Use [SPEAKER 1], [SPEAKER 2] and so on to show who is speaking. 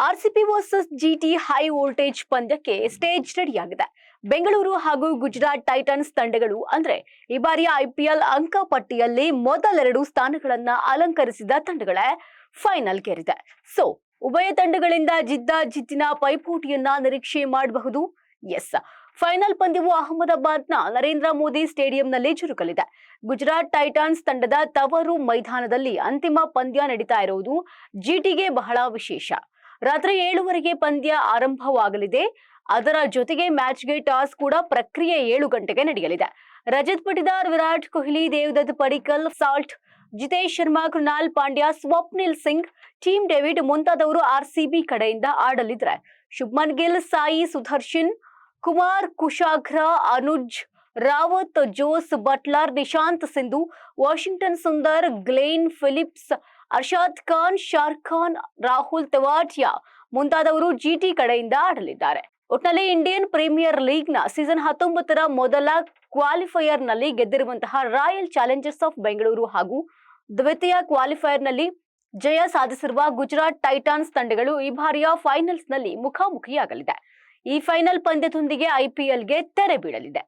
[SPEAKER 1] RCB versus ಜಿಟಿ high voltage ಪಂದ್ಯಕ್ಕೆ stage ರೆಡಿಯಾಗಿದೆ. ಬೆಂಗಳೂರು ಹಾಗೂ ಗುಜರಾತ್ ಟೈಟನ್ಸ್ ತಂಡಗಳು ಅಂದ್ರೆ ಈ ಬಾರಿಯ ಐಪಿಎಲ್ ಅಂಕಪಟ್ಟಿಯಲ್ಲಿ ಮೊದಲೆರಡು ಸ್ಥಾನಗಳನ್ನ ಅಲಂಕರಿಸಿದ ತಂಡಗಳೇ ಫೈನಲ್ಗೇರಿದೆ. ಸೊ ಉಭಯ ತಂಡಗಳಿಂದ ಜಿದ್ದಿನ ಪೈಪೋಟಿಯನ್ನ ನಿರೀಕ್ಷೆ ಮಾಡಬಹುದು. ಎಸ್, ಫೈನಲ್ ಪಂದ್ಯವು ಅಹಮದಾಬಾದ್ನ ನರೇಂದ್ರ ಮೋದಿ ಸ್ಟೇಡಿಯಂನಲ್ಲಿ ಜರುಗಲಿದೆ. ಗುಜರಾತ್ ಟೈಟನ್ಸ್ ತಂಡದ ತವರು ಮೈದಾನದಲ್ಲಿ ಅಂತಿಮ ಪಂದ್ಯ ನಡೀತಾ ಇರುವುದು ಜಿಟಿಗೆ ಬಹಳ ವಿಶೇಷ. ರಾತ್ರಿ 7 ಪಂದ್ಯ ಆರಂಭವಾಗಲಿದೆ. ಅದರ ಜೊತೆಗೆ ಮ್ಯಾಚ್ಗೆ ಟಾಸ್ ಕೂಡ ಪ್ರಕ್ರಿಯೆ 7 ಗಂಟೆಗೆ ನಡೆಯಲಿದೆ. Rajat Patidar, Virat Kohli, Devdutt Padikkal, Salt, Jitesh Sharma, Krunal Pandya, Swapnil Singh, Tim David ಮುಂತಾದವರು ಆರ್ಸಿಬಿ ಕಡೆಯಿಂದ ಆಡಲಿದ್ರೆ Shubman Gill, Sai Sudharsan, Kumar Kushagra, Anuj Rawat, Jos Buttler, Nishant Sindhu, Washington Sundar, Glenn Phillips, Arshad Khan, Shahrukh Khan, Rahul Tewatia ಮುಂತಾದವರು ಜಿಟಿ ಕಡೆಯಿಂದ ಆಡಲಿದ್ದಾರೆ. ಒಟ್ನಲ್ಲಿ ಇಂಡಿಯನ್ ಪ್ರೀಮಿಯರ್ ಲೀಗ್ನ ಸೀಸನ್ 19ರ ಮೊದಲ ಕ್ವಾಲಿಫೈಯರ್ನಲ್ಲಿ ಗೆದ್ದಿರುವಂತಹ ರಾಯಲ್ ಚಾಲೆಂಜರ್ಸ್ ಆಫ್ ಬೆಂಗಳೂರು ಹಾಗೂ ದ್ವಿತೀಯ ಕ್ವಾಲಿಫೈಯರ್ನಲ್ಲಿ ಜಯ ಸಾಧಿಸಿರುವ ಗುಜರಾತ್ ಟೈಟನ್ಸ್ ತಂಡಗಳು ಈ ಬಾರಿಯ ಫೈನಲ್ಸ್ನಲ್ಲಿ ಮುಖಾಮುಖಿಯಾಗಲಿದೆ. ಈ ಫೈನಲ್ ಪಂದ್ಯದೊಂದಿಗೆ ಐಪಿಎಲ್ಗೆ ತೆರೆ ಬೀಳಲಿದೆ.